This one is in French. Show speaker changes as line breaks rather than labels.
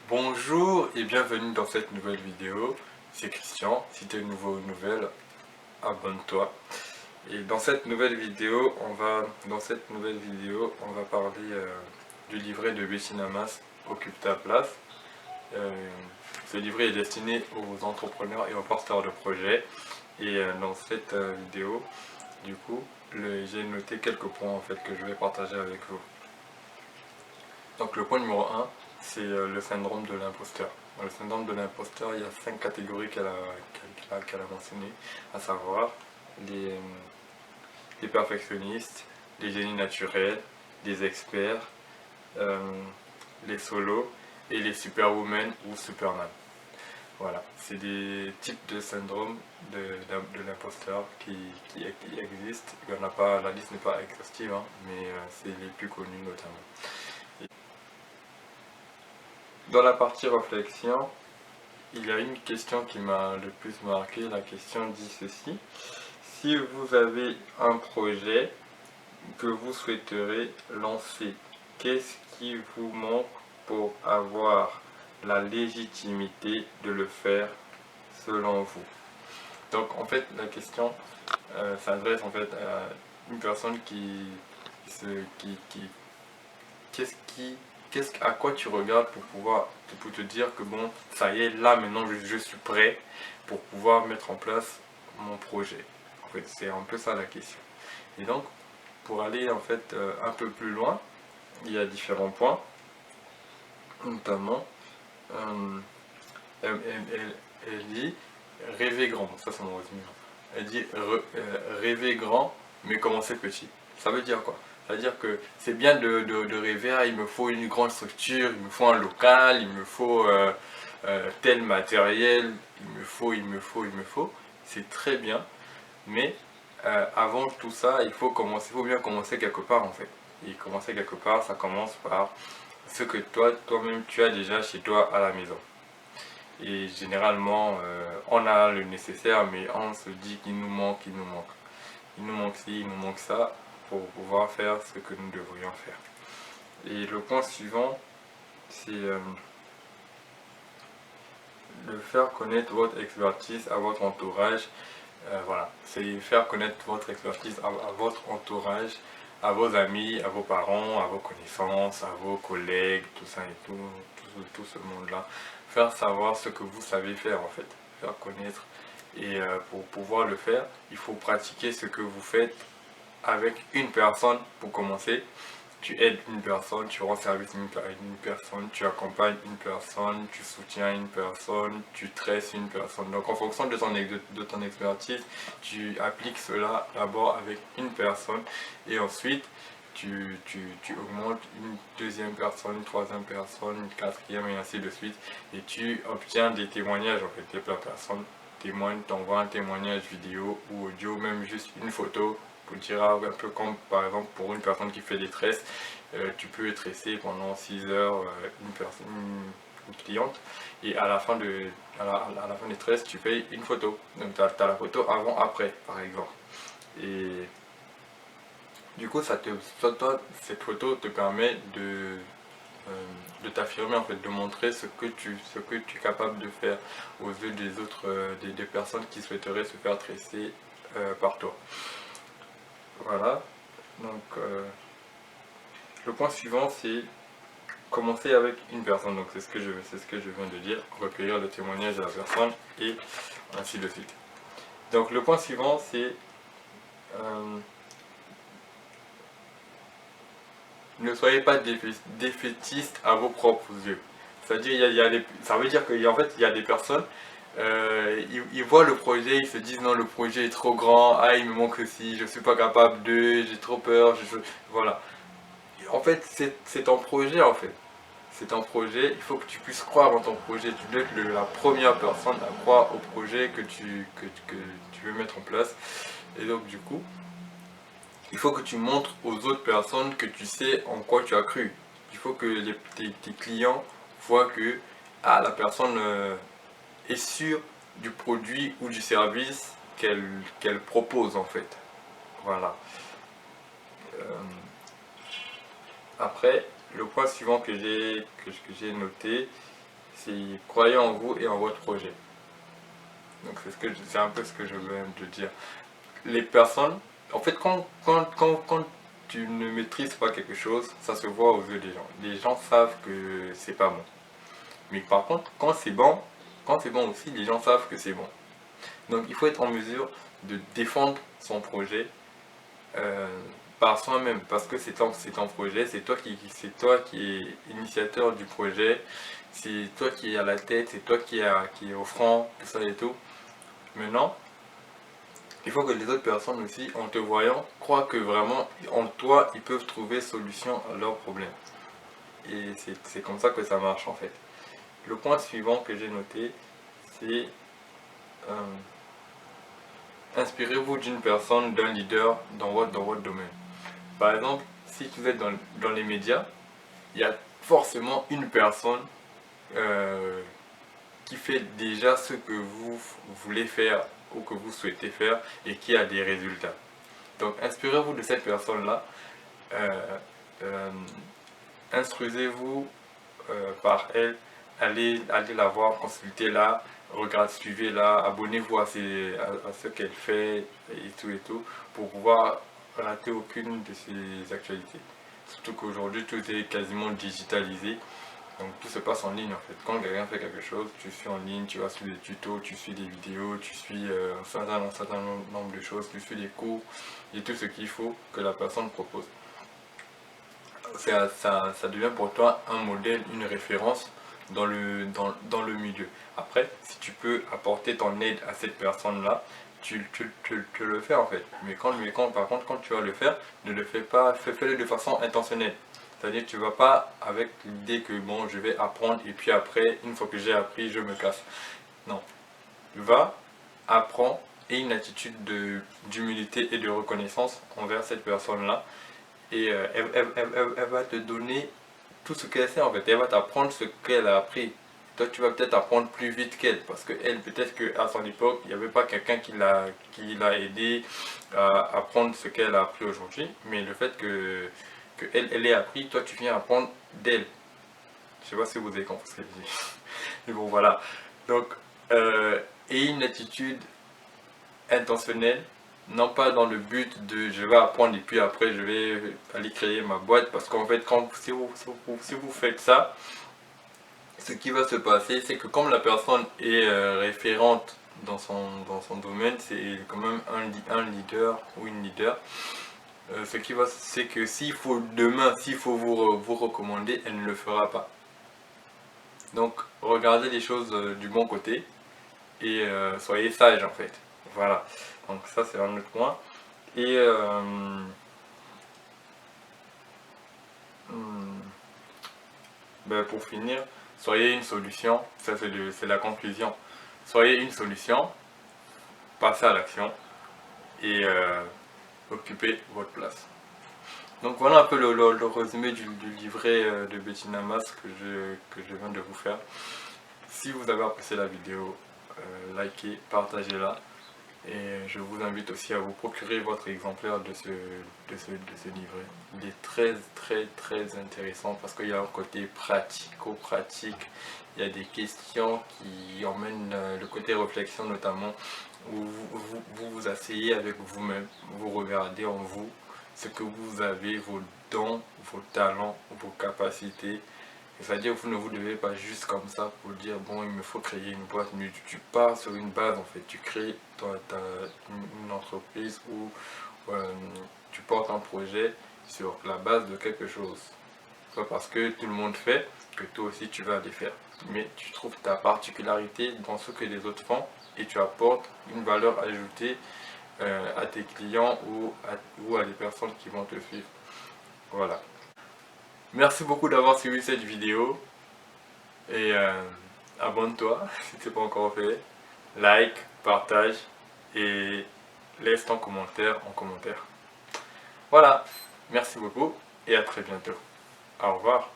Bonjour et bienvenue dans cette nouvelle vidéo, c'est Christian. Si tu es nouveau ou nouvelle, abonne-toi. Et dans cette nouvelle vidéo, on va parler du livret de Bettina Mas, Occupe ta place. Ce livret est destiné aux entrepreneurs et aux porteurs de projets. Et dans cette vidéo, du coup, j'ai noté quelques points en fait que je vais partager avec vous. Donc le point numéro 1, c'est le syndrome de l'imposteur. Dans le syndrome de l'imposteur, il y a 5 catégories qu'elle a mentionnées, à savoir les perfectionnistes, les génies naturels, les experts, les solos et les superwomen ou superman. Voilà, c'est des types de syndrome de l'imposteur qui existent. Il y en a pas, la liste n'est pas exhaustive, hein, mais c'est les plus connus notamment. Dans la partie réflexion, il y a une question qui m'a le plus marqué. La question dit ceci: si vous avez un projet que vous souhaiterez lancer, qu'est-ce qui vous manque pour avoir la légitimité de le faire selon vous? Donc en fait la question s'adresse en fait à une personne à quoi tu regardes pour te dire que bon, ça y est, là maintenant je suis prêt pour pouvoir mettre en place mon projet. En fait, c'est un peu ça la question. Et donc, pour aller en fait un peu plus loin, il y a différents points, notamment, elle dit rêver grand, ça c'est mon résumé. Elle dit rêver grand, mais commencer petit. Ça veut dire quoi? C'est-à-dire que c'est bien de rêver, ah, il me faut une grande structure, il me faut un local, il me faut tel matériel, il me faut. C'est très bien, mais avant tout ça, il faut bien commencer quelque part en fait. Et commencer quelque part, ça commence par ce que toi-même tu as déjà chez toi à la maison. Et généralement, on a le nécessaire, mais on se dit qu'il nous manque, il nous manque. Il nous manque ci, il nous manque ça, pour pouvoir faire ce que nous devrions faire. Et le point suivant, c'est de faire connaître votre expertise à votre entourage. Voilà, c'est faire connaître votre expertise à votre entourage, à vos amis, à vos parents, à vos connaissances, à vos collègues, tout ça et tout ce monde-là. Faire savoir ce que vous savez faire en fait, faire connaître. Et pour pouvoir le faire, il faut pratiquer ce que vous faites avec une personne pour commencer. Tu aides une personne, tu rends service à une personne, tu accompagnes une personne, tu soutiens une personne, tu tresses une personne. Donc en fonction de ton expertise, tu appliques cela d'abord avec une personne et ensuite tu augmentes une deuxième personne, une troisième personne, une quatrième et ainsi de suite. Et tu obtiens des témoignages en fait. La personne témoigne, t'envoie un témoignage vidéo ou audio, même juste une photo pour dire un peu comme par exemple pour une personne qui fait des tresses, tu peux tresser pendant 6 heures une cliente et à la fin des tresses tu fais une photo. Donc tu as la photo avant-après par exemple. Et du coup cette photo te permet de t'affirmer en fait, de montrer ce que tu es capable de faire aux yeux des autres, des personnes qui souhaiteraient se faire tresser par toi. Voilà, donc le point suivant c'est commencer avec une personne, donc c'est ce que je viens de dire, recueillir le témoignage de la personne et ainsi de suite. Donc le point suivant c'est ne soyez pas défaitiste à vos propres yeux. C'est-à-dire ça veut dire qu'en fait il y a des personnes, ils voient le projet, ils se disent non le projet est trop grand, ah il me manque ceci, je suis pas capable de, j'ai trop peur, voilà. En fait c'est ton projet en fait. C'est ton projet, il faut que tu puisses croire en ton projet, tu dois être la première personne à croire au projet que tu veux mettre en place. Et donc du coup, il faut que tu montres aux autres personnes que tu sais en quoi tu as cru. Il faut que tes clients voient que la personne est sûre du produit ou du service qu'elle propose en fait. Voilà. Après, le point suivant que j'ai noté, c'est croyez en vous et en votre projet. Donc c'est un peu ce que je veux te dire. Les personnes, en fait, quand tu ne maîtrises pas quelque chose, ça se voit aux yeux des gens. Les gens savent que c'est pas bon. Mais par contre, quand c'est bon aussi, les gens savent que c'est bon. Donc il faut être en mesure de défendre son projet par soi-même, parce que c'est ton projet, c'est toi qui es initiateur du projet, c'est toi qui es à la tête, c'est toi qui est au front, tout ça et tout. Maintenant, il faut que les autres personnes aussi, en te voyant, croient que vraiment en toi, ils peuvent trouver solution à leurs problèmes. Et c'est comme ça que ça marche en fait. Le point suivant que j'ai noté, c'est inspirez-vous d'une personne, d'un leader dans votre domaine. Par exemple, si vous êtes dans les médias, il y a forcément une personne qui fait déjà ce que vous voulez faire ou que vous souhaitez faire et qui a des résultats. Donc inspirez-vous de cette personne-là, instruisez-vous par elle, allez la voir, consultez-la, suivez-la, abonnez-vous à ce qu'elle fait et tout, pour pouvoir rater aucune de ses actualités. Surtout qu'aujourd'hui tout est quasiment digitalisé, donc tout se passe en ligne en fait. Quand quelqu'un fait quelque chose, tu suis en ligne, tu vas suivre des tutos, tu suis des vidéos, tu suis un certain nombre de choses, tu suis des cours et tout ce qu'il faut que la personne propose. Ça devient pour toi un modèle, une référence dans le milieu. Après, si tu peux apporter ton aide à cette personne-là, tu le fais en fait. Mais par contre, quand tu vas le faire, ne le fais pas, fais-le de façon intentionnelle. C'est-à-dire que tu ne vas pas avec l'idée que bon, je vais apprendre et puis après, une fois que j'ai appris, je me casse. Non. Va, apprends et une attitude d'humilité et de reconnaissance envers cette personne-là. Et elle va te donner tout ce qu'elle sait en fait. Elle va t'apprendre ce qu'elle a appris. Toi, tu vas peut-être apprendre plus vite qu'elle, parce que elle, peut-être qu'à son époque, il n'y avait pas quelqu'un qui l'a aidé à apprendre ce qu'elle a appris aujourd'hui. Mais le fait que elle ait appris, toi, tu viens apprendre d'elle. Je sais pas si vous avez compris ce que je dis. Mais bon, voilà. Donc, et une attitude intentionnelle, non pas dans le but de je vais apprendre et puis après je vais aller créer ma boîte, parce qu'en fait si vous faites ça, ce qui va se passer c'est que comme la personne est référente dans son domaine, c'est quand même un leader ou une leader, c'est que s'il faut demain, s'il faut vous recommander, elle ne le fera pas. Donc regardez les choses du bon côté et soyez sage en fait. Voilà, donc ça c'est un autre point. Et ben, pour finir, soyez une solution, ça c'est la conclusion. Soyez une solution, passez à l'action et occupez votre place. Donc voilà un peu le résumé du livret de Bettina Mas que je viens de vous faire. Si vous avez apprécié la vidéo, likez, partagez-la. Et je vous invite aussi à vous procurer votre exemplaire de ce livret. Il est très intéressant parce qu'il y a un côté pratico-pratique. Il y a des questions qui emmènent le côté réflexion notamment, où vous asseyez avec vous-même, vous regardez en vous ce que vous avez, vos dons, vos talents, vos capacités. C'est-à-dire que vous ne vous devez pas juste comme ça pour dire bon il me faut créer une boîte, mais tu pars sur une base en fait, tu crées une entreprise ou tu portes un projet sur la base de quelque chose. Pas parce que tout le monde fait que toi aussi tu vas les faire, mais tu trouves ta particularité dans ce que les autres font et tu apportes une valeur ajoutée à tes clients ou à les personnes qui vont te suivre. Voilà. Merci beaucoup d'avoir suivi cette vidéo et abonne-toi si ce n'est pas encore fait, like, partage et laisse ton commentaire en commentaire. Voilà, merci beaucoup et à très bientôt. Au revoir.